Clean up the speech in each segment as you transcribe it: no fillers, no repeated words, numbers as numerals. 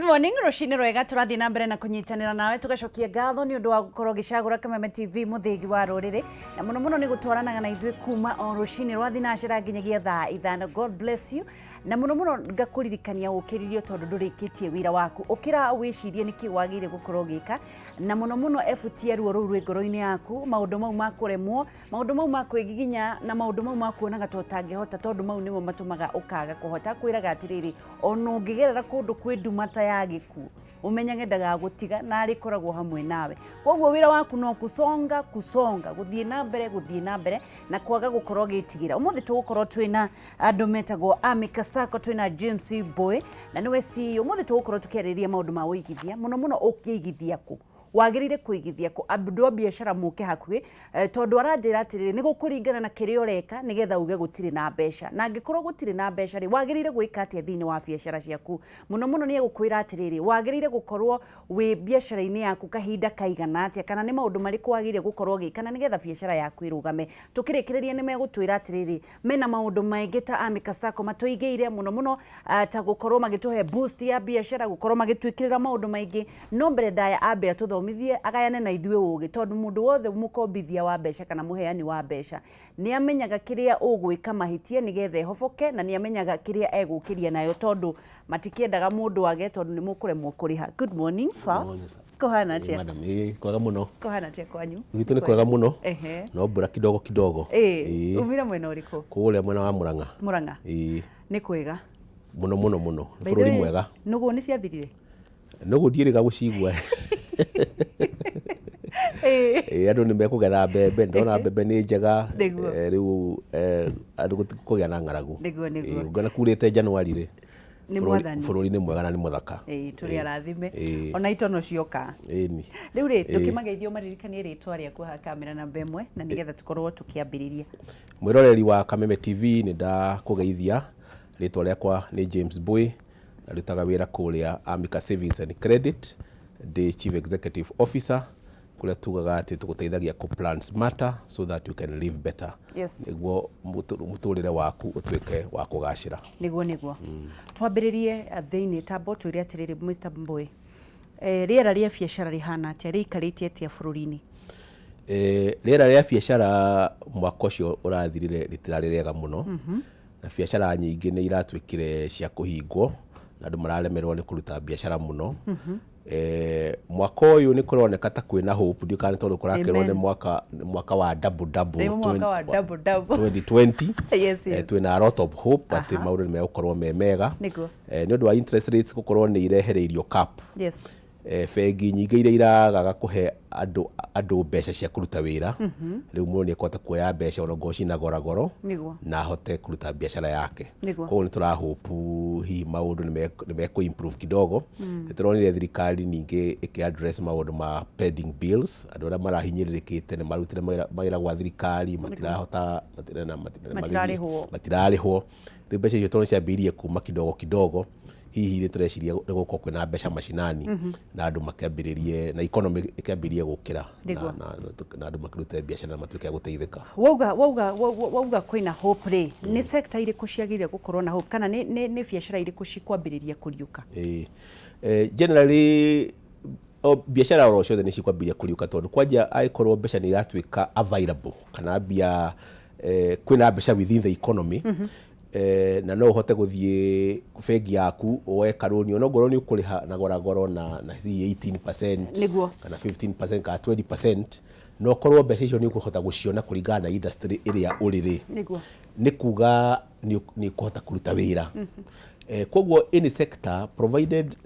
Good morning, Roshini Rwega turathi na mbere na kunyitanira nawe tugacokia ngatho ni undu wa gukorwo gicagura Kameme TV muthigi wa ruriri na muno ni gutwaranaga na ithuĩ kuma o Roshini rwa thinacira nginyagia thaa ithano. God bless you na muno ngakuririkania ukiririo tondu ndurikitie wira waku ukira wicirie niki wagire gukorwo gika na muno efutia ruo ruu rwi ngoro-ini yaku maundu mau makuremwo maundu mau makwigiginya na maundu mau makuonaga totangihota tondu mau nimo matumaga ukaga kuhota kwiraga atiriri ona ungigerera kundu kwi ndumata ya giku umenyage ndagagutiga na ari koragwo hamwe nawe koguo wira waku no kusonga guthie na mbere na kwaga gukorwo gitigira umuthi tugukorwo twina andu metagwo amikasako twina James Boy na niwe CEO umuthi tugukorwo tukiariria maundu ma uigithia muno ukiigithia ku wagirire kuigithia ku andu a biacara muke hakuhi tondu aranjira atiriri ni gukuringana na kiri ureka nigetha uge gutiri na mbeca na angikorwo gutiri na mbeca ri wagirire gwika atia thiini wa biacara ciaku muno ni gukwira atiriri wagirire gukorwo wi biacara-ini yaku kahinda kaigana atia kana ni maundu mariku wagirire gukorwo gikana nigetha biacara yaku irugame tukirikiriria ni megutwira atiriri mena maundu maingi ta amikasako matuigeire muno ta gukorwo magituhe boost ya biacara gukorwo magitwikirira maundu maingi no mbere ndaya ambe atuthomithie agayane na ithuĩ ũgĩ tondu mundu wothe mukombithia wa mbeca kana muheani wa mbeca ni amenyaga kiria ũgwĩka mahitia nigetha ehoboke na ni amenyaga kiria egũkiria nayo tondu matikiendaga mundu age tondu ni mukuremwo kuriha. Good morning sir. Kohana atia? Madam, kwega muno. Kohana atia kwanyu? Gitu ni kwega muno. No mbura kidogo. Umira mwena uriku? Kuria mwena wa Murang'a. Murang'a. Ni kwega. Muno. Bururi mwega. Nugu ni ciathirire? Nugu ndiiriga gucigwa. Andu ni mekugetha mbembe ndona mbembe ni njega riu andu gutikugia na ng'aragu ngona kurite Januari ri ni mwathani bururi ni mwega na ni muthaka turi arathime ona itono cioka ni riu ri tukimageithio maririkanie ritwa riaku ha kamera namba imwe na nigetha tukorwo tukiambiriria. Mwiroreri wa Kameme TV ni ndakugeithia ritwa riakwa ni James Boy na rutaga wira kuria Amica Savings and Credit the Chief Executive Officer kuria tugaga ati tuguteithagia ku plan smarter so that you can live better. Yes. Niguo muturire waku utwike wa kugacira. Niguo. Twambiririe thiini tambo twire atiriri Mr. Boy. Riera ria biacara rihana atia riikaritie atia bururi-ini? Riera ria biacara mwaka ucio urathirire ritirari riega muno. Na biacara nyingi ni iratwikire cia kuhingwo na andu mararemerwo ni kuruta biacara muno. Mwaka uyu ni kuroneka ta kwina hope ndio kana tondu kurakirwo ni mwaka wa double 2020. Yes. Twina a lot of hope ati maundu ni megukorwo me mega ni undu wa interest rates gukorwo ni irehereirio cap. Yes. Fegi nyingi iria iragaga kuhe andu mbeca cia kuruta wira riu mundu ni ekota kuoya mbeca ona ngoci na goragoro na hote kuruta biacara yake koguo ni turahopu hi maundu ni meku improve kidogo turonire thirikari ningi ikiaddress maundu ma pending bills andu aria marahinyiririkite ni marutire mawira gwa thirikari matirahota matirarihwo riu mbeca icio tondũ ciambirie kuma kidogo hihi ni tureciria guko kwina mbeca mashinani na andu makiambiririe na economy ikiambirie gukira na andu makirute biacara na matuike guteithika. Wauga kwina hope ri ni sector iriku ciagire gukorwo na hope kana ni biacara iriku cikwambiriria kuriuka? Generally biacara oro ciothe ni cikwambiria kuriuka tondu kwanja aikorwo mbeca ni iratwika available kana bia kwina mbeca within the economy na no uhote guthie bengi yaku oe karoni ono goroni ukuriha na goragoro na 18% kana 15% kana 20% no korwo mbeca icio ni ukuhota guciona kuringana na industry iria uriri ni kuga ni kuhota kuruta wira koguo any sector provided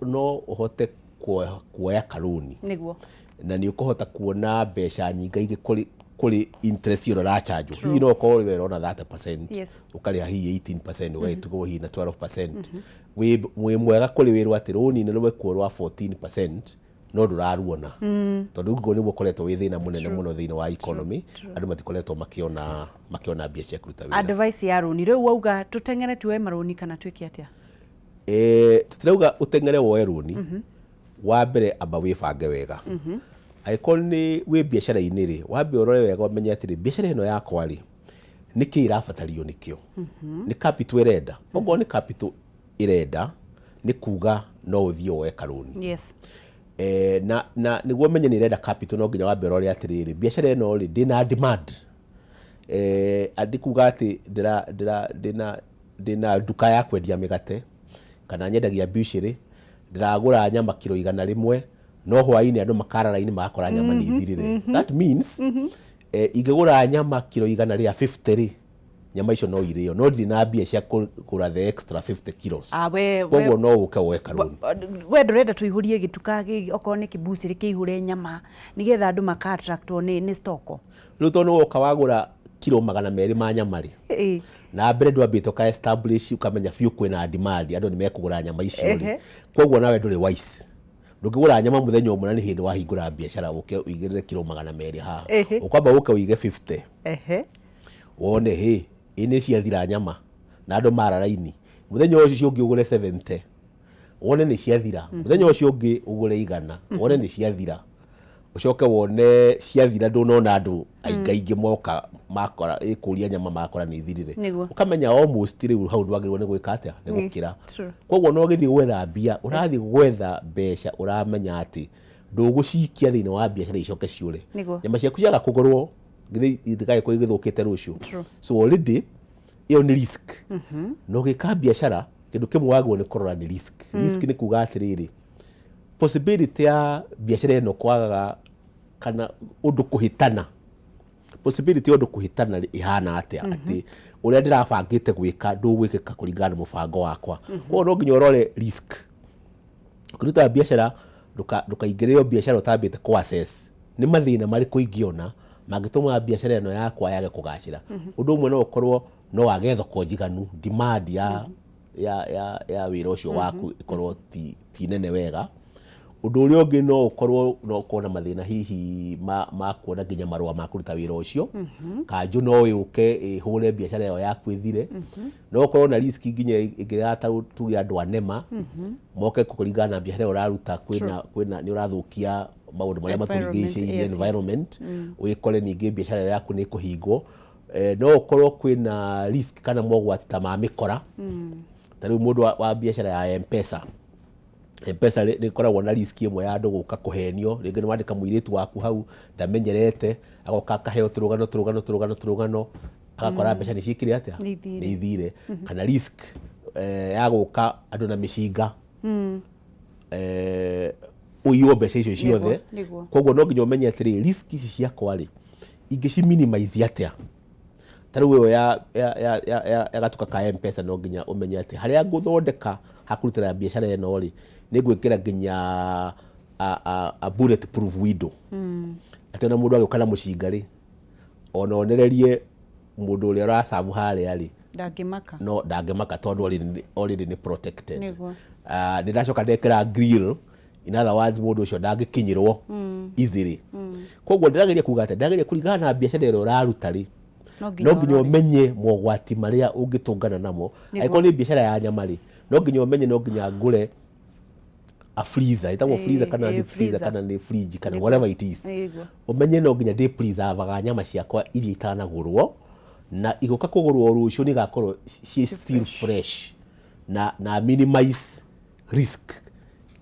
no uhote kuoya karoni na ni ukuhota kuona mbeca nyingi kuri interest yoro ra charge hi no ko we rona 30% ukariha hi 18% we tugo hi na 12% we mwega kuri wirwa ati roni ne we kurwa 14% no nduraruona tondu ngo ni gukoretwo wi thina munene muno thina wa economy andu matikoretwo makiona bia cia kuruta wira. Advice ya roni riu wauga tutengere tuwe maroni kana twiki atia? Tutirauga utengere woe roni wa mbere amba wibange wega aikoni we biacara-ini ri wambe urore wega umenye atiri biacara ino yakwa ri niki irabatario nikio ni capital irenda ogo ni capital irenda ni kuga no uthie weka loan. Yes. Na niguo menye ni renda capital no nginya wambe rori atiriri biacara ino ri ndina demand andikuga ati ndina duka ya kwendia migate kana nyendagia bushiri ndiragura nyama kilo 100 no hwaini andu makara laini makora nyama ni thirire. That means ingigura nyama kilo 150 nyama icio no irio no ndina mbia cia kugura the extra 50 kilos. Koguo no uke weka loan. We ndurenda tuihurie gituka okorwo ni kibuciri kiihure nyama nigetha andu maka-attractwo ni stoko. Riu tondu woka wagura kilo 200 ma nyama ri na mbere ndwambite ka establish ukamenya fiu kwina demand andu ni mekugura nyama icio ri koguo nawe nduri wise ndungigura nyama muthenya umwe ni hindi wahingura biacara uke uigirire kilo 200 haha ukwamba uke uige 50 wone ini ciathira nyama na andu mara laini muthenya ucio ungi ugure 70 wone ni ciathira muthenya ucio ungi ugure 100 wone ni ciathira ucoke wone ciathira ndunona andu aingaingi moka makora ikuria nyama makora ni thirire ukamenya almost riu hau ndwagirwo ni gwika atia ni gukira. Koguo no githii gwetha mbia urathi gwetha mbeca uramenya ati ndugucikia thiini wa biacara icoke ciure nyama ciaku ciaga kugurwo githii itigae ko igithukite rucio. So already iyo ni risk. No gika biacara kindu kimwe wagwo ni kurora ni risk. Risk ni kuga atiriri possibility ya biacara ino kwagaga kana undu kuhitana possibility undu kuhitana ihana atia ati uria ndirabangite gwika ndugwikika kuringana na mubango wakwa. Koguo no nginya urore risk kuruta biacara ndukaingirire biacara utambite ku assess ni mathina mariku ingiona mangituma biacara ino yakwa yage kugacira. Undu umwe no ukorwo no wage thoko njiganu demand ya wira ucio waku ikorwo ti nene wega. Undu uria ungi no ukorwo no kuona mathina hihi ma kuona nginya marua ma kuruta wira ucio kanju no yuke hure biacara yo yaku ithire no ukorwo na risk nginya ingirata tuge andu anema moke kuringana na biacara uraruta kwina ni urathukia maundu maria maturigicĩirie environment wikore ningi biacara yaku ni kuhingwo. No ukorwo kwina risk kana mogwati ta ma mikora tariu mundu wa biacara ya M-Pesa ni koragwo na risk imwe ya andu guka kuhenio ringi ni wandika muiritu waku hau ndamenyerete agoka kaheo turugano agakora mbeca ni cikire atia ni ithire kana risk ya guka andu na micinga uiwo mbeca icio ciothe. Koguo no nginya umenye atiri risk ici ciakwa ri ingici minimize atia tariu yo ya gatuka ka M-Pesa no nginya umenye ati haria nguthondeka hakurutira biacara ino ri ni gwikira nginya a bulletproof window ati na mundu agukana mucinga ri ona onererie mundu uria urasavu haria ri ndangimaka tondu already ni protected. Ndiracoka ndekira grill in other words mundu ucio ndangikinyirwo easily. Koguo ndirageria kuga ati ndirageria kuringana na biacara ino uraruta ri no nginya umenye mogwati maria ungitungana namo. Aiko ni biacara ya nyama ri no nginya umenye no nginya ngure a freezer itagwo freezer kana deep freezer kana ni fridge kana whatever it is. Umenye no nginya deep preserve nyama ciakwa iria itanagurwo na igoka kugurwo rucio ni gakorwo she still fresh na minimize risk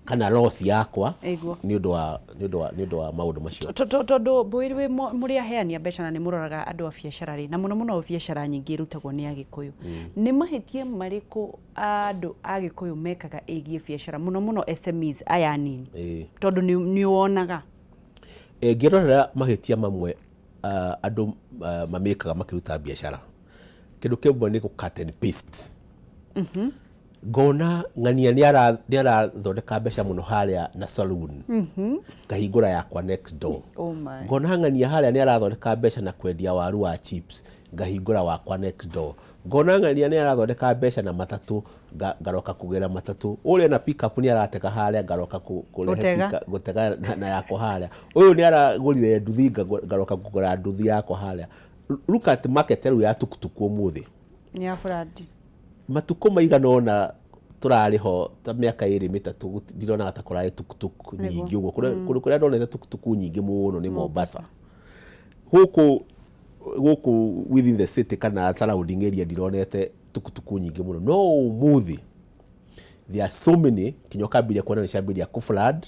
kana loss yakwa ni undu wa maundu macio. Tondu bwirwe muri aheania mbeca na ni muroraga andu a biacara ri na muno biacara nyingi rutagwo ni agikuyu ni mahitie mariku andu agikuyu mekaga igie biacara muno SMEs aya nini tondu ni wonaga ngirorera mahitia mamwe andu mamekaga makiruta biacara kindu kimwe ni ku cut and paste. Ngona ng'ania ni arathondeka mbeca muno haria na saloon ngahingura yakwa next door. Ngona ng'ania haria ni arathondeka mbeca na kwendia waru wa chips ngahingura wakwa next door. Ngona ng'ania ni arathondeka mbeca na matatu ngaroka kugera matatu uria na pick up ni arateka haria ngaroka gutega na yakwa haria. Uyu ni aragurire nduthi ngaroka kugura nduthi yakwa haria. Look at market ya tukutuku umuthi ni afradi matuko maigana ona turariho ta miaka iri mitatu ndirona ta kurari tukutuku nyingi ugo kuria ndonete tukutuku nyingi muno ni Mombasa guku within the city kana surrounding area ndironete tukutuku nyingi muno no umuthi there are so many kinyoka bilia kuona nishabilia kuflad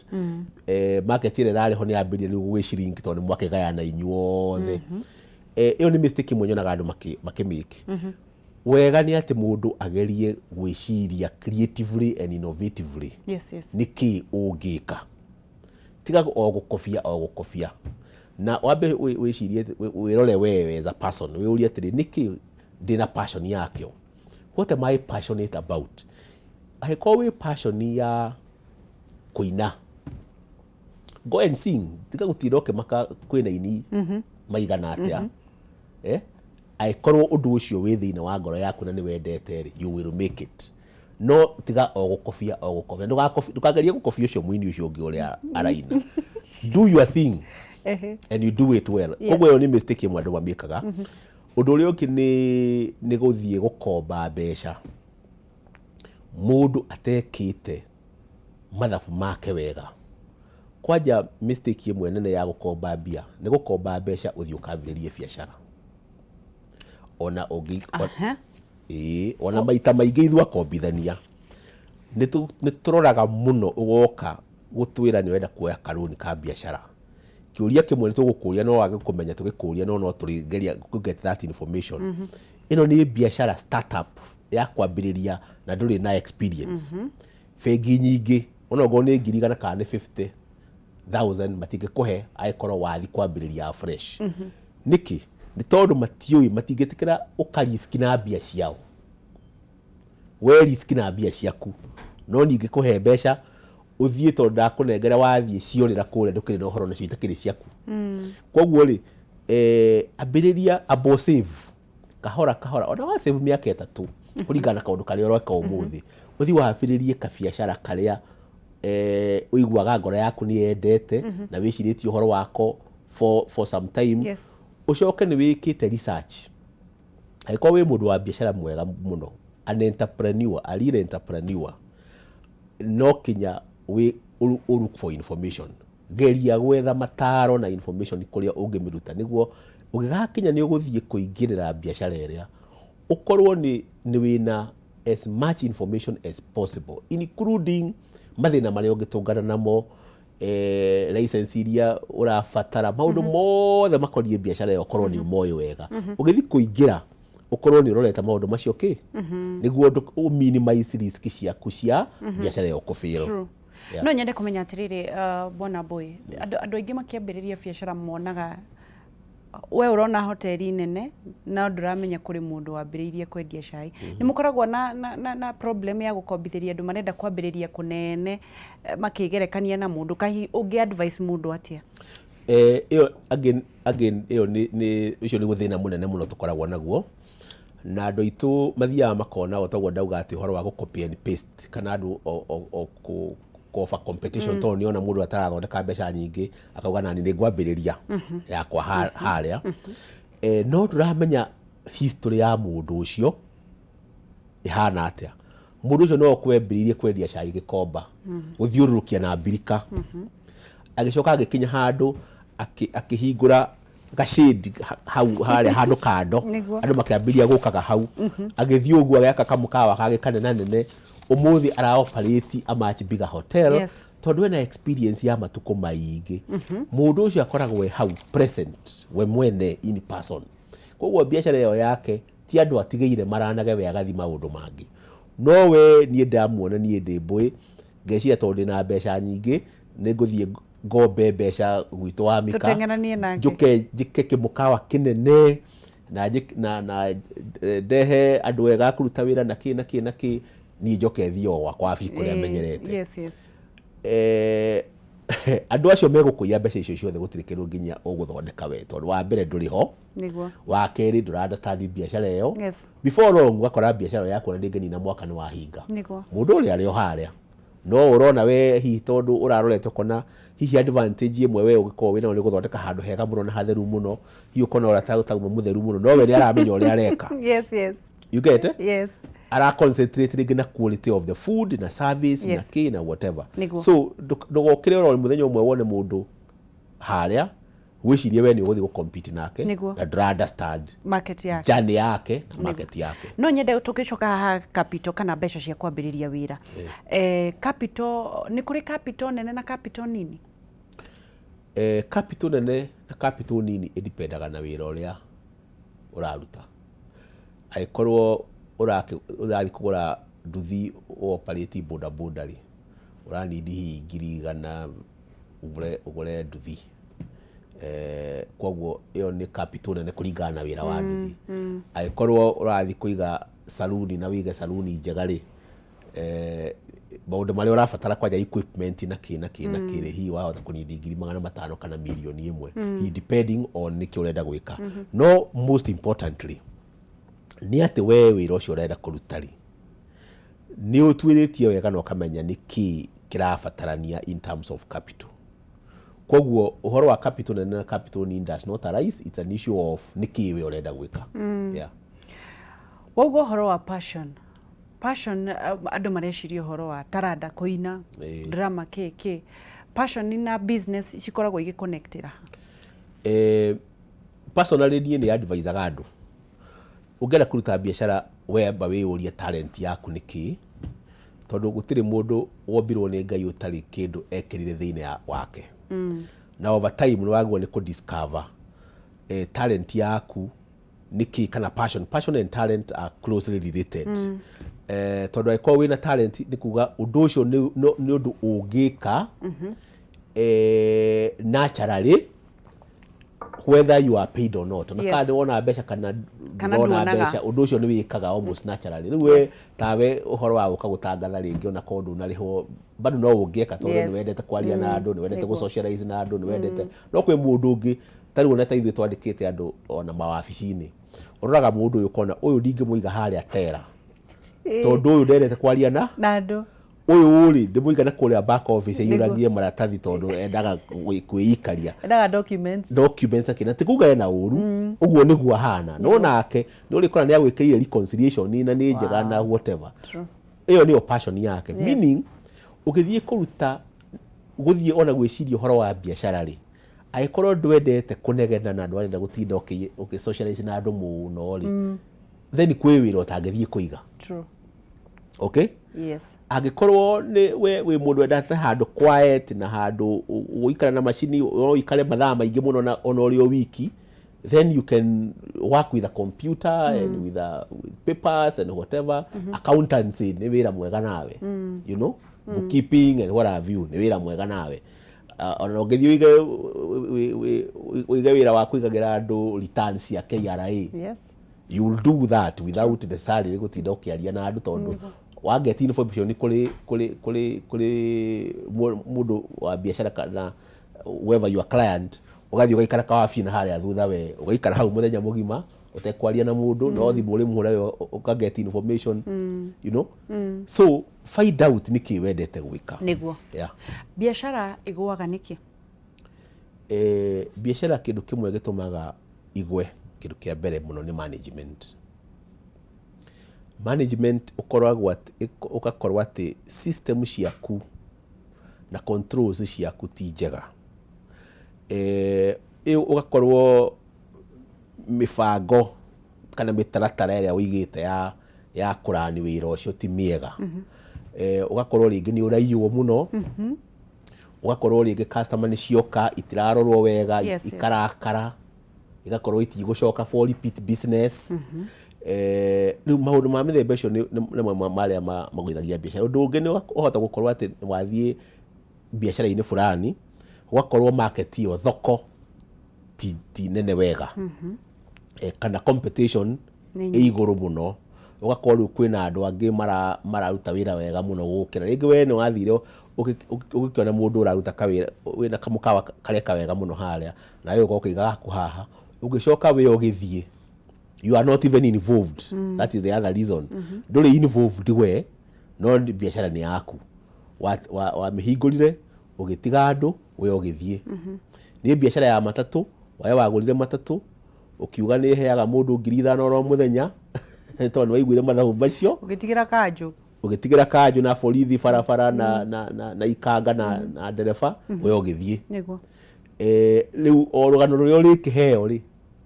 market ile rale ho ni abilia ni gwiciringi tondu mwake gayana inyuothe iyo ni mistake mwenyo na gandu makimiki wega ni ati mundu agerie gwiciria creatively and innovatively. Yes. Niki ungika tiga ogukofia na wabe wicirie wirore wewe as a person wiuria ati niki ndina passion yakyo. What am I passionate about? Angĩkorwo wĩ passion ya kuina, go and sing. Tiga gũtinda ũkĩmaka kwĩna ini maigana atĩa. Angĩkorwo ũndũ ũcio wĩ thĩinĩ wa ngoro yaku na nĩ wendete, you will make it. No tiga o gũkobia. Ndũkagerie gũkobia ũcio mũini ũcio ũngĩ ũrĩa araina. Do your thing and you do it well. Koguo ĩyo nĩ mistake ĩmwe andũ mamĩkaga. Ũndũ ũrĩa ũngĩ nĩ gũthiĩ gũkomba mbeca. Mundu atekite mathabu make wega. Kwanja mistake ĩmwe nene ya gũkomba mbia nĩ gũkomba mbeca ũthiĩ ũkambĩrĩrie biacara. Ona ona maita maingĩ ithuĩ akombithania nĩ tũroraga mũno ũgoka gũtwĩra nĩ wenda kuoya karũni ka biacara. Kĩũria kĩmwe nĩ tũgũkũria no wage kũmenya tũgĩkũria no tũrĩgeria get that information. Ĩno nĩ biacara startup ya kwambĩrĩria na ndũrĩ na experience. Bengi nyingĩ onogo nĩ 1,000 kana 50,000 matingĩkũhe angĩkorwo wathi kwambĩrĩria fresh. Niki nĩ tondũ matiũĩ matingĩtĩkĩra ũkariski na mbia ciao. We riski na mbia ciaku no ningĩ kũhe mbeca ũthiĩ tondũ ndakũnengera wathiĩ ciorĩra kũrĩa ndũkĩrĩ na ũhoro nacio itakĩrĩ ciaku. Koguo rĩ ambĩrĩria abo save kahora ona wa save mĩaka 3 kũringana na kaũndũ karĩa ũroka ũmũthĩ ũthiĩ wambĩrĩrie kabiacara karĩa ũiguaga ngoro yaku nĩ yendete na wĩcirĩtie ũhoro wako for some time. Ũcoke nĩ wĩkĩte research. Angĩkorwo wĩ mũndũ wa biacara mwega mũno, a real entrepreneur, no kinya look for information. Geria gwetha mataro na information kũrĩa ũngĩmĩruta nĩguo ũgĩgakinya nĩ ũgũthiĩ kũingĩrĩra biacara ĩrĩa ũkorwo nĩ wĩna as much information as possible, including mathĩna marĩa ũngĩtũngana namo, license iria ũrabatara, maũndũ mothe makoniĩ biacara ĩyo ũkorwo nĩ ũmoĩ wega. Ũgĩthiĩ kũingĩra ũkorwo nĩ ũrorete maũndũ macio nĩguo minimize risk ciaku cia biacara ĩyo kũfail. No nyende kũmenya atĩrĩrĩ, Bwana Boy, andũ aingĩ makĩambĩrĩria biacara monaga we ũrona hoteli nene na ndũramenya kũrĩ mũndũ wambĩrĩirie kwendia cai. Nĩ mũkoragwo na problem ya gũkombithĩria andũ marenda kwambĩrĩria kũnene makĩgerekania na mũndũ kahi ũngĩ advice mũndũ atĩa? Ĩyo again ĩyo nĩ ũcio nĩ gũthĩna mũnene mũno tũkoragwo naguo, na andũ aitũ mathiaga makona otagwo ndauga atĩ ũhoro wa copy and paste kana andũ kofa competition tondũ nĩona mũndũ atarathondeka mbeca nyingĩ akauga nani nĩ ngwambĩrĩria yakwa harĩa. No tũramenya history ya mũndũ ũcio ihana atĩa. Mũndũ ũcio no kwambĩrĩirie kwendia cai gĩkomba gũthiũrũrũkia na mbirika, agĩcoka agĩkinya handũ akĩhingũra gashade hau harĩa handũ kando, andũ makĩambĩrĩria gũkaga hau, agĩthiĩ ũguo agĩaka kamũkawa kage kanene. Umuthi ara operate a much bigger hotel tondũ wena experience ya matuko maingĩ. Mũndũ ũcio akoragwo hau present we mwene in person. Koguo biacara ĩyo yake ti andũ atigĩire maranage we agathi maũndũ mangĩ. No we niĩ ndamuona niĩ ndĩ Boy ngeciria tondũ ndĩna mbeca nyingĩ nĩ ngũthiĩ ngombe mbeca gwitũ wa mika njũke njĩke kĩmũkawa kĩnene na ndehe andũ ega kũruta wĩra na kĩ ni njoke thio wakwa afi kũrĩa menyerete. Andũ acio megũkũia mbeca icio ciothe gũtirĩ kĩndũ nginya ũgũthondeka we tondũ wa mbere ndũrĩ ho, wa kerĩ ndũra understand biacara ĩyo. Before long wakora biacara yaku na ndĩngeni na mwaka nĩ wahinga. Mũndũ ũrĩa arĩ o harĩa no ũrona we hihi tondũ ũrarorete kona hihi advantage ĩmwe we ũgĩkorwo wĩna nĩ gũthondeka handũ hega mũno na hatheru mũno, hihi ũkona ũratauma mũtheru mũno no we nĩ aramenya ũrĩa areka. You get it? Ara concentrate rĩngĩ na quality of the food na service na whatever. So ndũgokĩre ũrore mũthenya ũmwe wone mũndũ harĩa wicirie we ni uguthi go compete nake na dra understand market yake jani yake na market yake. No nyende tukicoka haha capital kana mbeca cia kwambiriria wira capital ni kuri capital nene na capital nini? Capital nene na capital nini idipendaga na wira uria uraruta. Aikorwo urathi kugura nduthi operate boda boda ri uranidi ngiri 100 ugure nduthi kwoguo iyo ni capital nene kuringana na wira wa nduthi. Aikorwo urathi kuiga saluni na wige saluni njega ri maundu maria urabatara kwaja equipment na kina kire hi wahota kunidi ngiri 500 kana milioni 1 depending on niki urenda gwika. No most importantly ni ati we wira ucio urenda kuruta ri ni utwiritie wega no kamenya niki kirabatarania in terms of capital. Kwoguo uhoro wa capital na capital need does not arise, it's an issue of niki we urenda gwika. Yeah. Wogo uhoro wa passion andu mareciria uhoro wa taranda kuina drama keke passion na business cikoragwo igiconnectira. Personally ni advisor andu ungera kuruta biacara weba wiuria talent yaku niki tondu gutire mundu wombirwo ni Ngai utari kindu ekirire thiine wake. Na over time ni wagwo ni ku discover talent yaku niki kana passion and talent are closely related. Tondu aikorwo wina talent ni kuga undu ucio ni undu ungika naturally whether you are paid or not. Na kandi wona mbeca kana wona mbeca undu ucio ni wikaga almost naturally. Riwe tawe uhoro wa ukagutangatha ringi ona kondu na riho bado no ungika tondu ni wendete kwaria na andu, ni wendete go socialize na andu, ni wendete no kwi mundu ungi tari wona ta ithu twandikite andu ona mawabici-ini uroraga mundu uyu kona uyu ndingi muiga haria tera tondu uyu ndendete kwaria na andu uyu uri ndimuiga na kuria back office yuragie maratathi tondu endaga kwiyikaria endaga documents akina tikuga ena uru uguo niguo hana no nake ni uri kona ni agwikire reconciliation na ni njega na whatever. Iyo ni passion yake. Meaning ugithie kuruta guthie ona gwiciria uhoro wa biacara ri aikorwo ndwendete kunegena na andu arenda gutinda socialize na andu muno ri then kwi wira utangithie kuiga. True. Okay? Yes. Agikorwo ni we mundu wendete handu quiet na handu uikara na machine uikare mathaa maingi muno na onorio wiki, then you can work with a computer and with papers and whatever. Accountancy ni wira mwega nawe. You know, bookkeeping and what have you ni wira mwega nawe. Ona ungithie uige wira wa kuigagira andu returns ya KRA. Yes. You will do that without the salary gutinda ukiaria na andu tondu wa get information kuri mundu wa biacara kana whoever your client ugathi ugaikara kawafi na haria thutha we ugaikara hau muthenya mugima utekwaria na mundu no thimu uri muhura uka get information you know. So find out niki wendete gwika niguo. Yeah. Biacara igwaga niki? Biacara kindu kimwe gitumaga igwe kindu kia mbere muno ni management ugakorwo ati system ciaku na controls ciaku ti njega. Ugakorwo mibango kana mitaratara iria uigite ya kurani wira ucio ti miega. Ugakorwo ringi ni uraiywo muno. Ugakorwo ringi customer ni cioka itirarorwo wega, ikarakara, igakorwo itigucoka for repeat business. Ni maundu ma mithemba icio ni maria magwithagia biacara. Undu ungi ni uhota gukorwo ati wathie biacara-ini fulani ugakorwo market iyo thoko ti nene wega. Kana competition iguru muno ugakorwo kwina andu angi mararuta wira wega muno gukira ringi we ni wathire ugikiona mundu uraruta kawira wina kamukawa kareka wega muno haria na yo ugokiga gaku haha ugicoka we ugithie you are not even involved. That is the other reason. Nduri involved we no biacara ni yaku wa mihingurire ugitiga andu we ugithie. Ni biacara ya matatu wae wagurire matatu ukiuga ni heaga mundu 5,000 oro muthenya tondu waiguire mathabu macio ugitigira kanju na borithi barabara na ikanga na ndereba we ugithie. Niguo riu o rugano ruria uri kiheo ri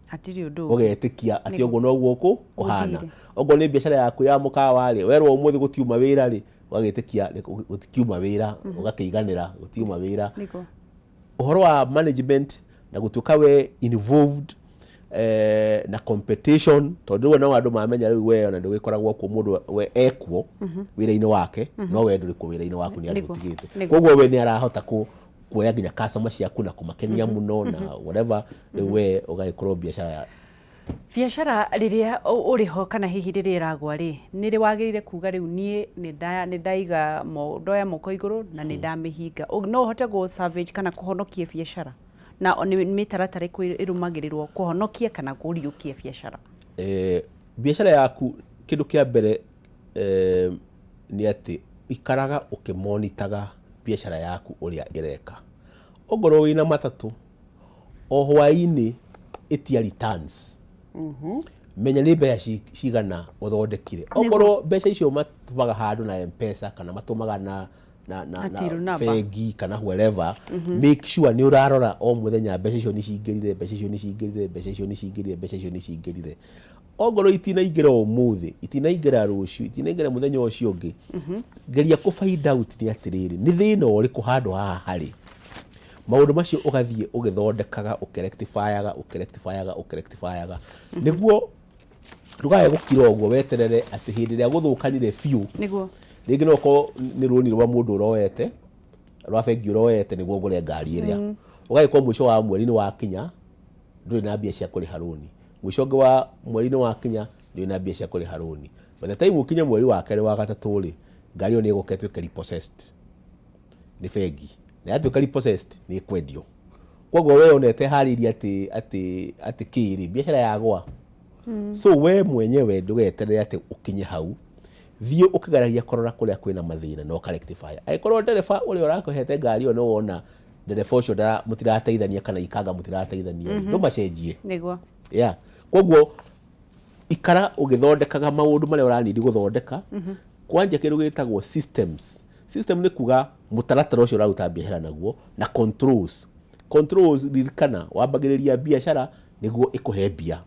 hatiri undu ugetikia ati oguo no guo kuhana oguo ni biacara yaku ya mukawa ri werwo umuthi gutiuma wira ri ugagitikia gutikiuma wira ugakiiganira gutiuma wira uhoro wa management na gutuka we involved na competition tondu no andu mamenya riu we na ndugikoragwo ku mundu we ekwo wira-ini wake no we nduri ku wira-ini waku ni andu utigite koguo we ni arahota kuoya nginya customer ciaku na kumakenia muno na whatever riu we ugagikorwo biacara riria uriho kana hihi riria iragwa ri ni ri wagirire kuga riu nie ni ndaiga ndoya moko iguru na ni ndamihinga no hote go savage kana kuhonokia biacara na ni mitaratara irumagirirwo kuhonokia kana kuriukia biacara biacara yaku kindu kia mbere ni ati ikaraga ukimonitaga biacara yaku uria ireka ogoro wina matatu o hwaini itia returns menya ni mbeca cigana uthondekire ogoro mbeca icio matumaga handu na M-Pesa kana matumaga na fegi kana wherever make sure ni urarora o muthenya mbeca icio ni cingirire mbeca icio ni cingirire mbeca icio ni cingirire mbeca icio ni cingirire ogoro itinaingira umuthi itinaingira ruciu itinaingira muthenya ucio ungi geria ku find out ni atiriri ni thina uriku handu haha hari maundu macio ugathie ugithondekaga ukirectifyaga niguo ndugaye gukira uguo weterere ati hindi ria guthukanire fiu niguo ringi no ko ni runi rwa mundu uroete rwa fengi uroete niguo ugure ngari iria ugagikwa mwisho wa mweri ni wakinya nduri na mbia cia kuriha runi mwisho wa mweri ni wakinya nduri na mbia cia kuriha runi by the time ukinya mweri wa kere wa gatatu ri ngari yo ni iguketwe repossessed ni fengi na yatuka repossessed ni kwendio koguo we onete hariria ati kiri biacara yagwa so we mwenyewe ndugeterere ati ukinye hau thie ukigaragia korora kuria kwina mathina no ka rectify aikorwo ndereba uri urakohete ngari yo no wona ndereba ucio da mutirateithania kana ikanga mutirateithania ndo macenjie niguo koguo ikara ugithondekaga maundu maria uranidi guthondeka kwanja kindu gitagwo systems system ni kuga mutaratara ucio uraruta biacara naguo na controls ririkana wambagiriria biacara niguo ikuhe mbia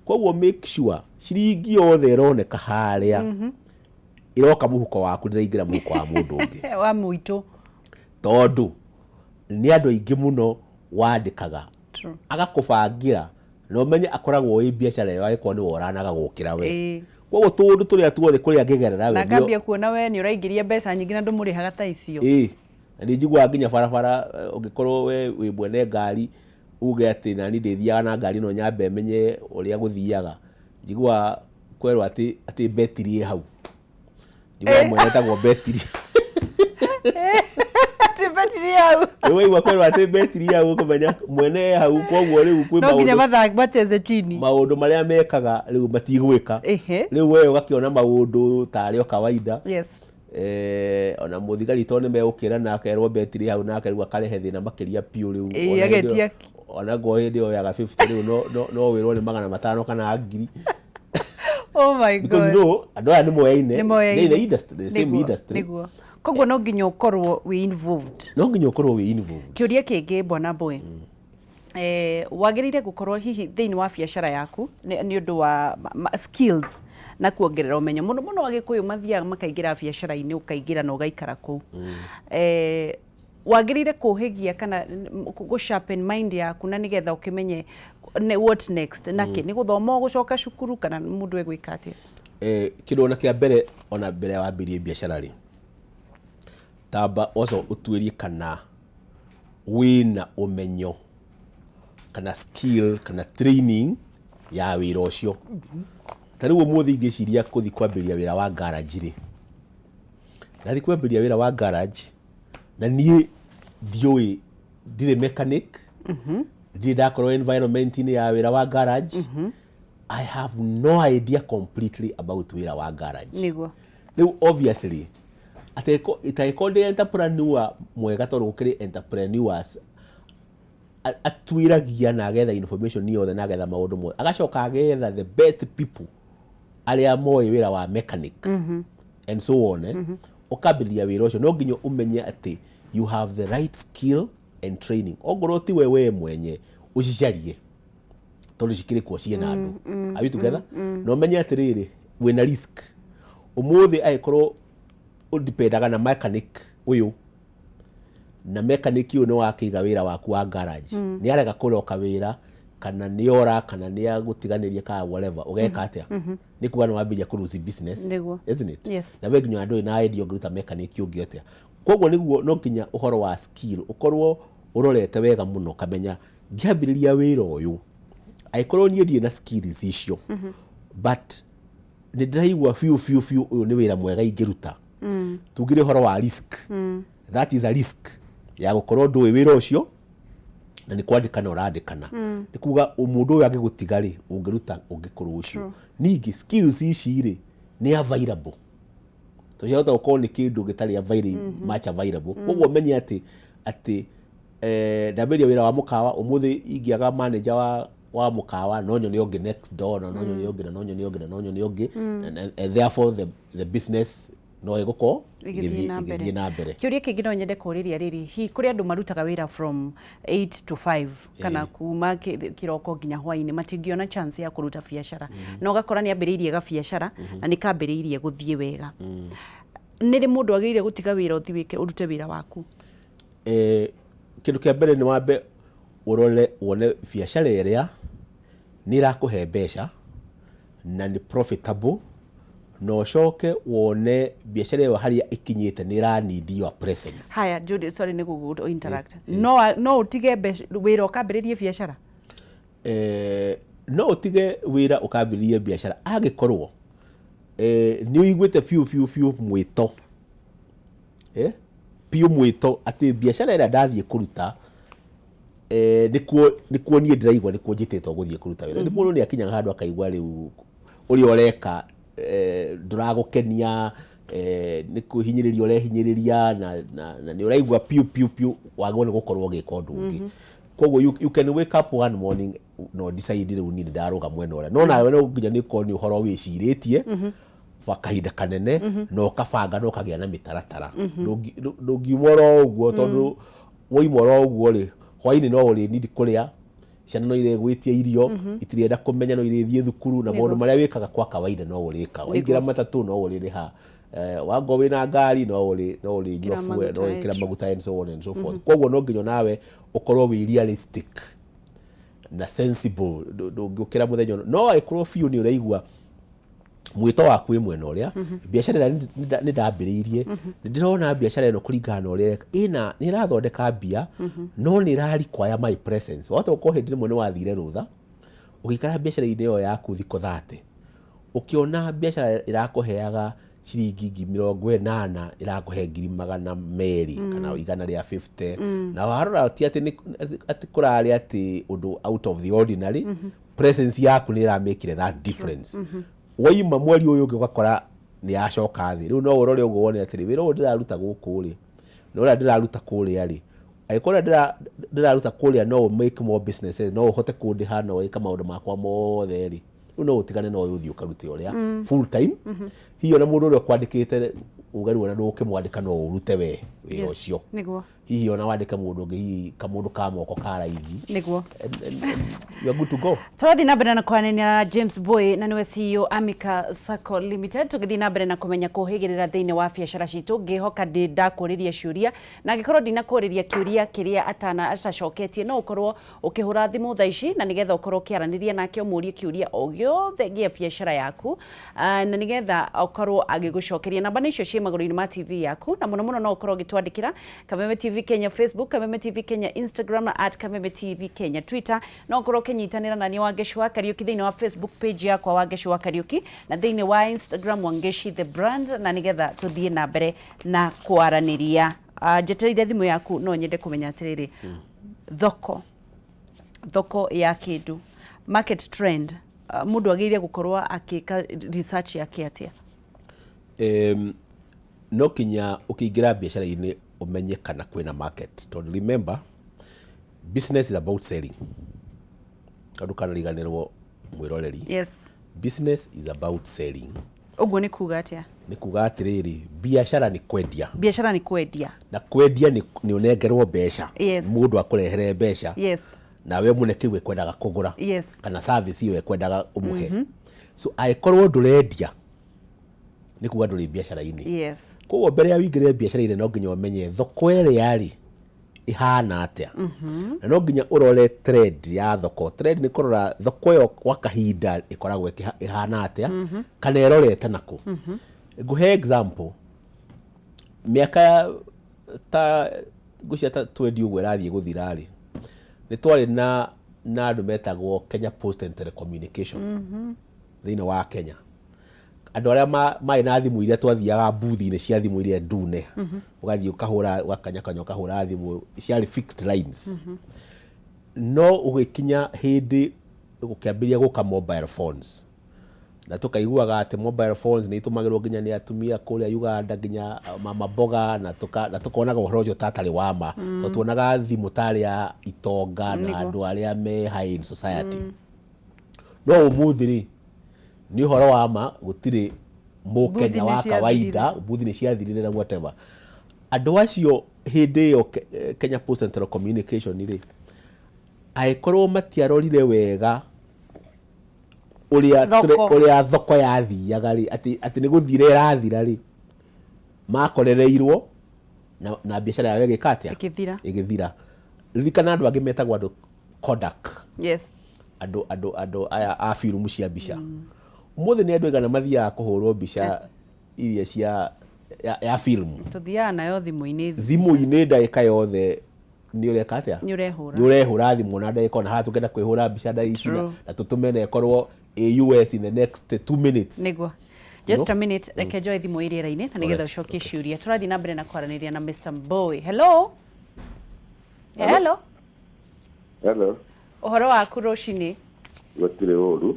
koguo make sure ciringi yothe ironeka haria iroka muhuko waku ndiraingira muhuko wa mundu ungi wa muito tondu ni andu aingi muno wandikaga agakubangira no menye akoragwo wi biacara yo agiko ni woranaga gukira we koguo tundu turia tuothe kuria ngigerera we na kambia kuona we ni uraingiria mbeca nyingi na ndumuri hagata icio na njigwa nginya barabara ungikorwo we mwene ngari uge ati na ni ndithiaga na ngari no nyambe menye uria guthiaga njigwa kwerwo ati betiri hau njigwa mwene tagwo betiri betiri hau wewe igwa kwerwo ati betiri hau kumenya mwene hau koguo riu kwi maundu no nginya mathag bateze chini maundu maria mekaga riu matigwika riu wewe ugakiona maundu tario kawaida ona muthigari to ni megukira na akerwo betiri hau na akerwo akarehe thina makiria piu riu ona go hindi yo yaga 50 riu no wirwo ni 500 kana 1000 oh my god because no andu aya ni moyaine the industry the same industry koguo no nginya ukorwo we involved kiuria kingi bona boy wagirire gukorwo hihi thiini wa biacara yaku ni undu wa skills na kuongerera umenyo muno agikuyu mathiaga makaingira biacara-ini ukaingira na ugaikara ku wagirire kuhigia kana go sharpen mind yaku na nigetha ukimenye what next naki ni guthoma gucoka cukuru kana mundu egwika atia kindu na kia mbere ona mbere ya wambirie biacara ri tamba oso utuirie kana wina umenyo kana skill kana training ya wira ucio tariu muthi ingiciria kuthi kwambiria wira wa garage ri nathi kwambiria wira wa garage na nie ndioi ndire mechanic ndire ndakorwo environment ni ya wira wa garage I have no idea completely about wira wa garage niguo riu obviously itaiko ndi entrepreneur mwega tondu gukiri entrepreneurs atwiragia na agetha information yothe na agetha maundu mwe agacoka agetha the best people aria moe wira wa mechanic and so on ukambiria wira ucio no nginya umenye ati you have the right skill and training ongorwo ti we mwenye ucicarie tondu cikiri kuo ciena andu are you together no menye atiriri wina risk umuthi aikorwo udipendaga na mechanic uyu na mechanic uyu ni wakiga wira waku wa garage ni arega kuroka wira kana ni ora kana ni agutiganiria ka whatever ugeka atia ni kuga no wambia ku lose business isn't it yes. na we nginya andu na idea nguruta mechanic ungi atia koguo niguo no nginya uhoro wa skill ukorwo urorete wega muno kamenya ngiambiriria wira uyu aikorwo nie ndie na skills icio but ni ndiraigua fiu uyu ni wira mwega ingiruta tugire horo wa risk that is a risk ya gukorwo ndui wira ucio na ni kwandikana urandikana ni kuga mundu uyu angigutigari ungiruta ungikorwo ucio ningi skills ici ri ni available tuciahota gukorwo ni kindu gitari much available koguo menye ati ndaberia wira wa mukawa umuthi ingiaga manager wa mukawa nonyo ni ongi next door na nonyo ni ongi and therefore the business no igoko igithie na mbere kiuria kingi no nyende kuriria riri hi kuri andu marutaga wira from 8 to 5 kana kuma kiroko nginya hwaini matingiona chance ya kuruta biacara no gakora ni ambiriirie ga biacara na ni kambiriirie guthie wega niri mundu agiire gutiga wira uthiwike urute wira waku kindu kia mbere ni wambe urole wone biacara iria ni rakuhe mbeca na ni profitable no coke wone biacara iyo haria ikinyite ni ra need your presence. Haya Judy, sorry ni gugu interact no utige wira ukambiririe biacara no utige wira ukambiririe biacara agikorwo ni uiguite fiu mwito piu mwito ati biacara ira ndathie kuruta nikuo nie ndiraigua nikuo njititwo guthie kuruta wira ni mundu ni akinyaga handu akaigua riu uri oreka nduragukenia ni kuhinyiriria urehinyiriria na ni uraigua piu wagwo ni gukorwo gika undu ungi koguo you can wake up one morning no decide riu ni ndaruga mwena ora no nawe no nginya ni ko ni uhoro wiciritie kahinda kanene no kabanga no kagia na mitaratara ngiumora uguo tondu woimora uguo ri hwaini no uri need kuria ciana no ire gwitia irio itirenda kumenya no ire thie thukuru na maundu maria wikaga kwa kawaida no urika waingira matatu no uri ha wango wina ngari no uri nyofu no ikira maguta and so on and so forth koguo no nginyo nawe ukorwo wi realistic na sensible ndungikira muthenya no ikorwo fiu ni uraigua mwito waku imwe no ria biacara ni ndambiriirie ndirona biacara ino kuringana no ria ina ni rathondeka bia no ni rari kwaya my presence watu uko hindi mwe ni wathire rutha ukikara biacara ine yo yaku thiko 30 ukiona biacara irakuheaga ciringi 80 irakuhe 200 kana igana ria 50 na warora ti ati kurari ati undu out of the ordinary presence yaku ni iramekire that difference waima mweri uyu ugakora ni acoka thi riu no urore ugo wone atiri wira ndiraruta guku ri no ura ndiraruta kuria ri aikora ndiraruta kuria no make more businesses no hote kundiha no ika maundu makwa mothe ri no utigane no uthi ukarute uria full time hiyo na mundu uria kwandikite ugari wona nduke mwandika no urute we wira ucio niguo hiyo na wandika mundu ngi kamundu ka moko ka raithi niguo you are good to go. Twathi na mbere na kwanenia James Boy na niwe CEO Amica Sacco Limited tugithi na mbere na kumenya kuhigirira thiini wa biacara citu ngihoka ndakuriria ciuria na ngikorwo ndina kuriria kiuria kiria atacoketie no ukorwo ukihura thimu thaici na nigetha ukorwo kiaraniria nake umurie kiuria o giothe gia biacara yaku na nigetha ukorwo agigucokeria namba nicio cie maguru-ini ma TV yaku na muno no ukorwo gitwandikira Kameme TV Kenya Facebook, Kameme TV Kenya Instagram na @Kameme TV Kenya Twitter no ukorwo kinyitanira na ni Wangeshi wa Kariuki thiini wa Facebook page yakwa Wangeshi wa Kariuki na thiini wa Instagram Wangeshi the brand na nigetha tuthie na mbere na kwaraniria jeterire thimu yaku no nyende kumenya atiriri thoko ya kindu market trend mundu agiire gukorwa akika research yake atia no kinya ukiingira biacara-ini umenye kana kwina market to remember business is about selling kandu kana riganirwo mwiroreri yes business is about selling uguo ni kuga atia nĩ kuga atĩrĩrĩ biacara nĩ kwendia. Biacara nĩ kwendia. Na kwendia nĩ ũnengerwo mbeca. Yes. Mũndũ akũrehere mbeca. Yes. Nawe mũne kĩu ekwendaga kũgũra. Yes. Kana service iyo ekwendaga ũmũhe. So angĩkorwo ndũrendia nĩ kuga ndũrĩ biacara-inĩ. Yes. Koguo mbere ya wĩingĩre biacara-inĩ no nginya ũmenye thoko ĩrĩa rĩ ihana atĩa. Na no nginya ũrore trend ya thoko. Trend nĩ kũrora thoko ĩyo kwa kahinda ĩkoragwo ihana atĩa kana ĩrorete nakũ. Nguhe example, miaka ta gucia ta 20 ũguo ĩrathiĩ gũthira rĩ, nĩ twarĩ na andũ metagwo Kenya Post and Telecommunication thĩinĩ wa Kenya. Andũ arĩa marĩ na thimũ iria twathiaga booth-inĩ cia thimũ iria ndune, ũgathiĩ ũkahũra wakanyakanya ũkahũra thimũ ciarĩ fixed lines. No ũgĩkinya hĩndĩ gũkĩambĩrĩria gũka mobile phones, na tukaiguaga atĩ mobile phones nĩ itũmagĩrwo nginya nĩ atumia kũrĩa Uganda nginya mama boga, na tukonaga ũhoro ũcio tatarĩ wama, tondũ tuonaga thimũ tarĩ ya itonga na andũ arĩa me high in society. No ũmũthĩ rĩ nĩ ũhoro wama, gũtirĩ mũkenya wa kawaida, booth nĩ ciathirire na whatever. Andũ acio hĩndĩ ĩyo Kenya Post and Telecommunication rĩ, angĩkorwo matiarorire wega ũrĩa thoko yathiaga rĩ, atĩ nĩ gũthira ĩrathira rĩ, makorereirwo na biacara yao ĩgĩka atĩa? Ĩgĩthira. Ririkana andũ angĩ metagwo andũ Kodak. Yes. Andũ aya a filamu cia mbica. Ũmũthĩ nĩ andũ aigana mathiaga kũhũrwo mbica iria ya filamu. Tuthiaga nayo thimũ-inĩ. Thimũ-inĩ ndagĩka yothe nĩ ũreka atĩa? Nĩ ũrehũra thimũ na ndagĩka ona haha tũngĩenda kwĩhũra mbica ndagĩka na tũtũme na ĩkorwo US in the next 2 minutes. Nĩguo. Just a minute, reke njoe thimũ ĩrĩa-inĩ na nĩgetha ũcokie ciũria. Tũrathiĩ na mbere na kwaranĩria na Mr. Mbowe. Hello. Hello. Hello. Ũhoro waku rũcinĩ? Gũtirĩ ũru.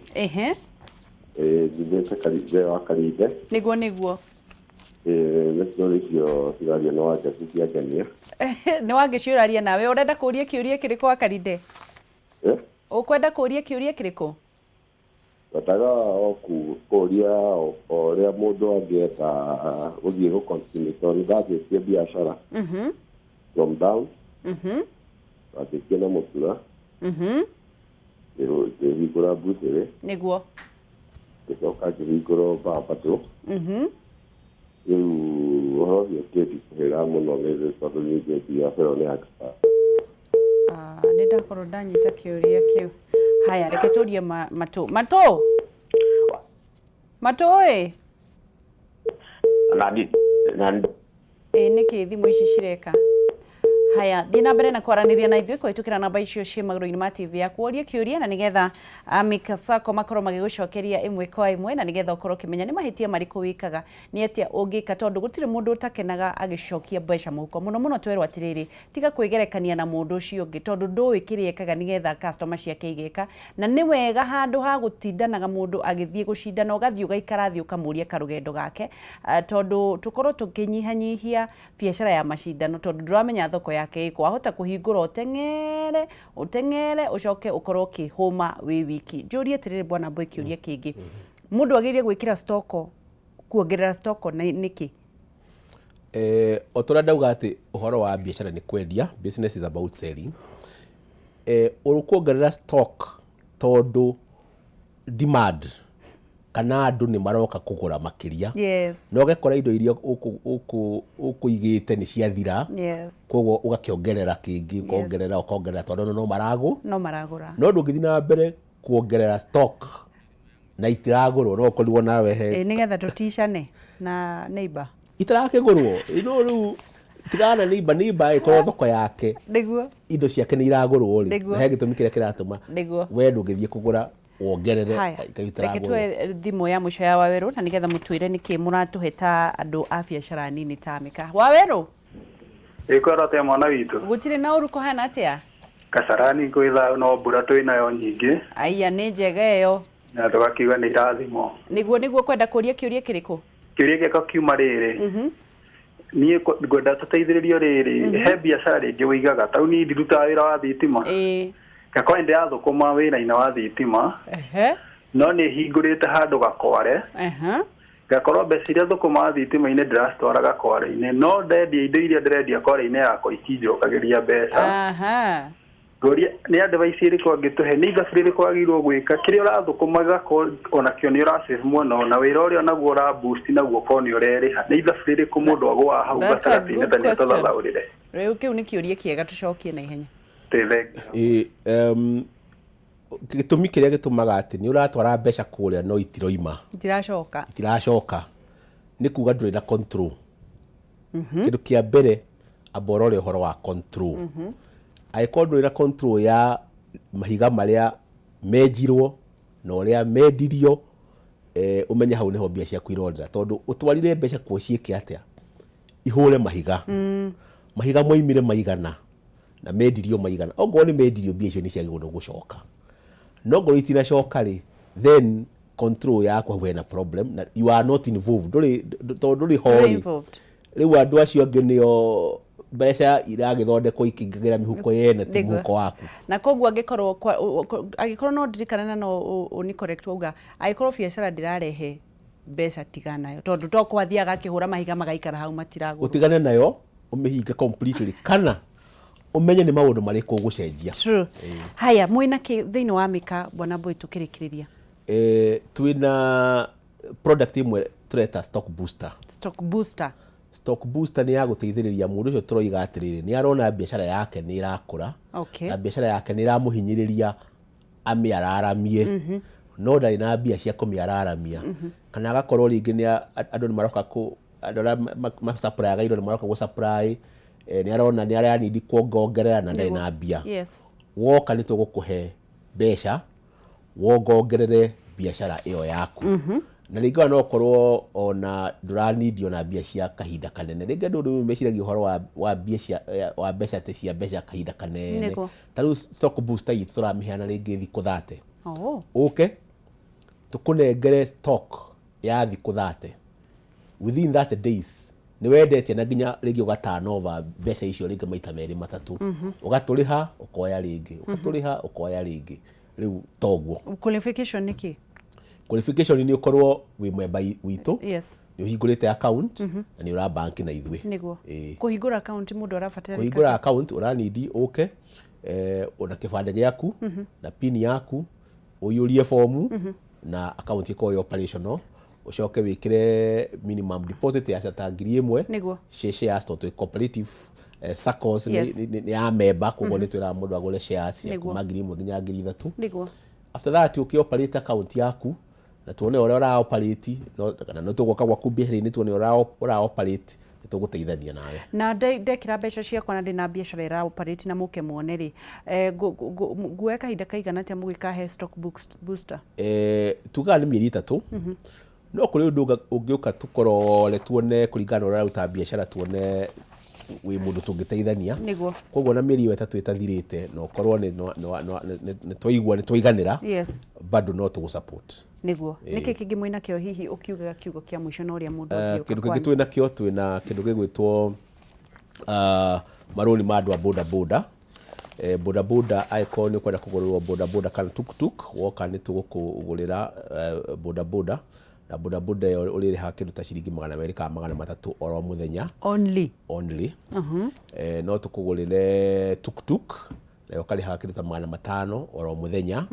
Njithĩte Karinde wa Karinde. Nĩguo. Nĩcio icio ciraria no wanja ciangenia. Nĩ wangĩciũraria nawe, ũrenda kũũria kĩũria kĩrĩkũ wa Karinde? Ũkwenda kũũria kĩũria kĩrĩkũ? Bataga kũũria ũrĩa mũndũ angĩenda gũthiĩ gũ-continue tondũ ndathiĩtie biacara. From down. Ndathiĩtie na mũtura. Ngĩhingũra mbucĩrĩ. Nĩguo. Ngĩcoka ngĩhingũra mbambatũ. Rĩu ũhoro ũcio ũkĩnditũhĩra mũno tondũ ningĩ biacara nĩ expert. Nĩ ndakorwo ndanyita kĩũria kĩu. Haya, reke tũrie Matũ. Matũ ĩ. Nĩkĩ thimũ ici cireka? Haya, thiĩ na mbere na kwaranĩria na ithuĩ kũhĩtũkĩra namba icio ciĩ magũrũ-inĩ ma TV yaku, ũrie kĩũria na nĩgetha Mikasako makorwo magĩgũcokeria ĩmwe kwa ĩmwe, na nĩgetha ũkorwo ũkĩmenya nĩ mahĩtia marĩkũ wĩkaga, nĩ atĩa ũngĩka, tondũ gũtirĩ mũndũ ũtakenaga agĩcokia mbeca mũhuko. Mũno twerwo atĩrĩrĩ, tiga kwĩgerekania na mũndũ ũcio ũngĩ, tondũ ndũĩ kĩrĩa ekaga nĩgetha customer ciake igeka, na nĩ wega handũ ha gũtindanaga mũndũ agĩthiĩ gũcindana ũgathiĩ ũgaikara thĩ ũkamũria karũgendo gake, tondũ tũkorwo tũkĩnyihanyihia biacara ya macindano, tondũ ndũramenya thoko yake ĩkũ, wahota kũhingũra ũteng'ere ũcoke ũkorwo ũkĩhũma wĩ wiki. Njũrie atĩrĩrĩ bwana Mbowe kĩũria kĩngĩ, mũndũ agĩrĩire gwĩkĩra stoko, kuongerera stoko nĩkĩ? O tũrĩa ndauga atĩ ũhoro wa biacara nĩ kwendia, business is about selling. Ũkuongerera stock tondũ demand kana andũ nĩ maroka kũgũra makĩria. Yes. Na ũgakora indo iria ũkũigĩte nĩ ciathira. Yes. Koguo ũgakĩongerera kĩngĩ, ũkongerera tondũ no maragũra. No ndũngĩthiĩ na mbere kuongerera stock na itiragũrwo, no ũkorirwo nawe nĩgetha tũticane na neighbor. Itarakĩgũrwo. Rĩu tigana neighbor ĩkorwo thoko yake. Nĩguo. Indo ciake nĩ iragũrwo rĩ. Na he gĩtũmi kĩrĩa kĩratũma. We ndũngĩthiĩ kũgũra wongerere reke tuwe thimũ ya mũico ya Wawerũ na nĩgetha mũtwĩre nĩkĩ mũratũhe ta andũ a biacara nini ta Mika. Wawerũ? Kwĩrwo atĩa mwana witũ? Gũtirĩ na ũru kũhana atĩa? Kasarani kwĩtha no mbura twĩnayo nyingĩ. Aya nĩ njega ĩyo. Na tũgakiuga nĩ irathimo. Nĩguo kwenda kũũria kĩũria kĩrĩkũ? Kĩũria gĩakwa kiuma rĩrĩ. Niĩ ngwenda tũteithĩrĩrio rĩrĩ, he biacara rĩngĩ ũigaga, tau niĩ ndirutaga wĩra wa thitima. Gakorwo nĩ ndĩrathũkũma wĩra-inĩ wa thitima. No nĩ hingũrĩte handũ Gakware. ngakorwo mbeca iria thũkũma thitima-inĩ ndĩracitwaraga kware-inĩ no ndendia indo iria ndĩrendia kware-inĩ yakwa itinjũkagĩria mbeca ngoria nĩ advice ĩrĩkũ angĩtũhe nĩ ithabu rĩrĩkũ agĩrĩirwo gwĩka kĩrĩa ũrathũkũma gakorwo onakĩo nĩ ũrasave mũno na wĩra ũrĩa naguo ũraboost naguo korwo nĩ ũrerĩha nĩ ithabu rĩrĩkũ mũndũ agũa hau gatagatĩ-inĩ ta nĩatũthathaũrĩre rĩu kĩu nĩ kĩũria kĩega tũcokie na ihenya gĩtũmi kĩrĩa gĩtũmaga atĩ nĩ ũratwara mbeca kũrĩa no itiroima itiracoka nĩ kuga ndũrĩ na control kĩndũ kĩa mbere amba ũrore ũhoro wa control angĩkorwo ndũrĩ na control ya mahiga marĩa menjirwo na ũrĩa mendirio ũmenye hau nĩho mbia ciaku irondera tondũ ũtwarire mbeca kuo ciĩke atĩa ihũre mahiga mahiga moimire maigana na mendirio maigana ongorwo nĩ mendirio mbia icio nĩ ciagĩrĩirwo gũcoka no ngorwo itinacoka-rĩ then control yakwa hena problem na you are not involved tondũ ndũrĩ ho rĩu andũ acio angĩ nĩo mbeca iragĩthondekwo ikĩingagĩra mĩhuko yene ti mũhuko waku na koguo angĩkorwo no ndirikana na no ũni correct wauga angĩkorwo biacara ndĩrarehe mbeca tigana nayo tondũ toko athiaga akĩhũra mahiga magaikara hau matiragũrwo ũtigane nayo ũmĩhinge completely kana umenye nĩ maũndũ marĩkũ ũgũcenjia haya mwĩna kĩ thĩinĩ wa mĩka bwana boy tũkĩrĩkĩrĩria twĩna product imwe tũreta stock booster nĩ ya gũteithĩrĩria mũndũ ũcio tũroiga atĩrĩrĩ nĩ arona biacara yake nĩ irakũra na biacara yake nĩ iramũhinyĩrĩria amĩararamie no ndarĩ na mbia cia kũmĩararamia kana agakorwo rĩngĩ andũ nĩ maroka andũ arĩa macapuryaga indo nĩ maroka gũsupply nĩ arona nĩ aranindi kuongerera na ndarĩ na mbia woka nĩ tũgũkũhe mbeca wongerere biacara ĩyo yaku na rĩngĩ no ũkorwo ona ndũranindi ona mbia cia kahinda kanene rĩngĩ andũ nĩ meciragia ũhoro wa mbeca te cia mbeca kahinda kanene ta rĩu stock booster itũ tũramĩheana rĩngĩ thikũ 30 ũke tũkũnengere stock ya thikũ 30 within 30 days nĩ wendetie na nginya rĩngĩ ũgatanova mbeca icio rĩngĩ maita merĩ matatũ ũgatũrĩha ũkoya rĩngĩ ũgatũrĩha ũkoya rĩngĩ rĩu toguo qualification nĩ kĩ qualification nĩ ũkorwo wĩ memba witũ nĩ ũhingũrĩte account na nĩ ũrabanki na ithuĩ nĩguo kũhingũra account mũndũ arabatara kũhingũra account ũranindi ũke ona kĩbandĩ gĩaku na pin yaku ũiyũrie fomu na account ĩkorwo operational ucoke wikire minimum deposit ya ta 1,000 shares to cooperative SACCOs ni ya member koguo ni twira mundu agure shares ya kuma 1,000 nginya 3,000 after that ukioperate account yaku na tuone ora ora operate no tugoka gwaku biacara-inĩ tuone ora operate tuguteithania nawe na ndekira mbeca ciakwa na ndina biacara ira operate na muke muone ri nguoya kahinda kaigana atia mugikahe stock booster tugaga nĩ mĩeri 3 no kuri undu ungiuka tukorore tuone kuringana ora uta biacara tuone wi mundu tungiteithania koguo na mĩeri 3 itathirite no korwo ni twaigua ni twaiganira bado no tugusupport niguo niki kingi mwina kio hihi ukiugaga kiugo kia mwisho na uria mundu angĩuka kindu kingi twina kio twina kindu gigwitwo maroni ma andu a boda boda aiko ni kwenda kugururwo boda kana tuk woka ni tugukugurira boda na boda yo uririha kindu ta ciringi 200 kana 300 oro muthenya only no tukugurire tuk na yo kariha kindu ta 500 oro muthenya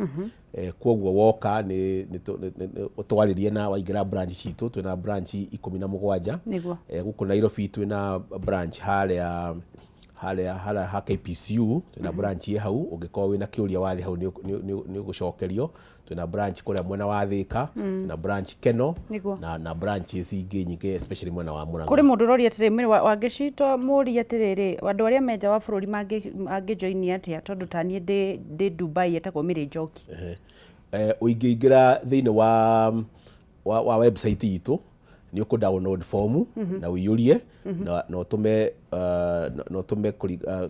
kwoguo woka ni utwaririe na waingira branch citu twina branch 17 guku Nairobi twina branch haria ha KPCU twina branch hau ungikorwo wina kiuria wathi hau ni ugucokerio twina branch kuria mwena wa Thika na branch Keno na branches ingĩ nyingĩ especially mwena wa Murang'a kuri mundu rori atiriri wangicitwa muri atiriri andu aria menja wa bururi mangi join atia tondu tani ndi Dubai etagwo Miri Njoki uingĩingĩra thĩinĩ wa website itu ni uku download form na uiyurie na utume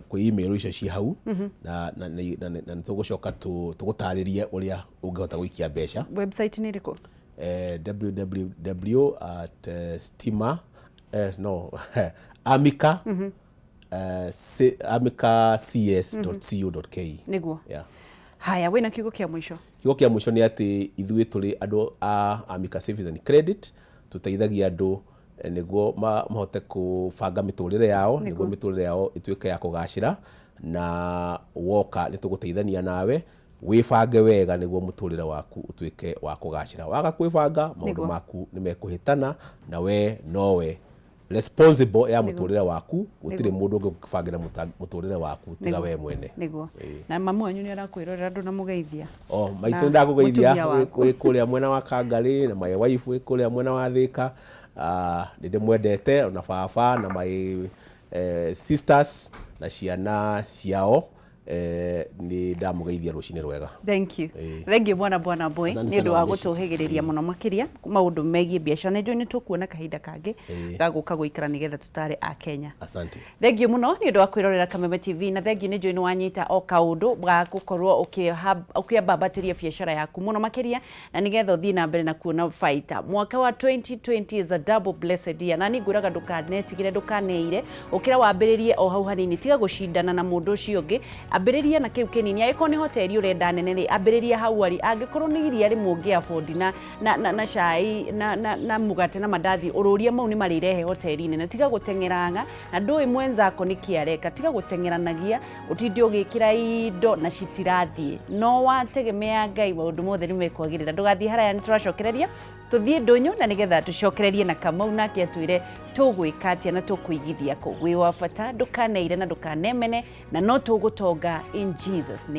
ku email icio ci hau na tugucoka tugutaririe uria ungihota guikia mbeca website ni riko amica.co.ke niguo haya wina kiugo kia mwisho ni ati ithuĩ tũrĩ andũ a Amica Savings and Credit tuteithagia andu niguo mahote kubanga miturire yao niguo miturire yao ituike ya kugacira na woka ni tuguteithania nawe wibange wega niguo muturire waku utuike wa kugacira waga kwibanga maundu maku ni mekuhitana na we nowe responsible ya muturire waku gutire mundu ungibangira muturire waku tiga we mwene niguo na mamu wanyu ni arakwirorera andu na mugeithia maitu ndakugeithia wi kuria mwena wa Kangari na my wife wi kuria mwena wa Thika ndimwendete na baba na my sisters na ciana ciao ni ndamugeithia rucini rwega. Thank you bwana boy ni ndu wa gutuhigiriria muno makiria maundu megie biacara nejo ni tukuona kahinda kangi gaguka guikara nigetha tutare a Kenya. Asante. Thank you muno ni ndu wa kwirorera Kameme TV na thank you nejo ni wanyita o kaundu bwa gukorwo ukiambambatiria biacara yaku muno makiria na nigetha uthii na mbere na kuona faida. Mwaka wa 2020 is a double blessed year na ni nguraga ndukanetigire ndukaneire ukira wambiririe o hau hanini tiga gucindana na mundu ucio ungi ambiriria na kiu kinini aiko ni hoteli urenda nene ri ambiriria hau ari angikorwo ni iria ri mungi afford na cai na mugate na mandathi ururia mau ni marirehe hoteli nene tiga gutengeranga na ndui mwenzako ni kiareka tiga gutengeranagia utindi ugikira indo na citirathie no wategemea Ngai maundu mothe ni mekwagirira ndugathie haraya ni turacokereria tuthie ndunyu na nigetha tucokererie na Kamau nake atwire tugwikatia na tukuigithia ko wi wa bata ndukaneire na ndukanemene na no tugutonga in Jesus name.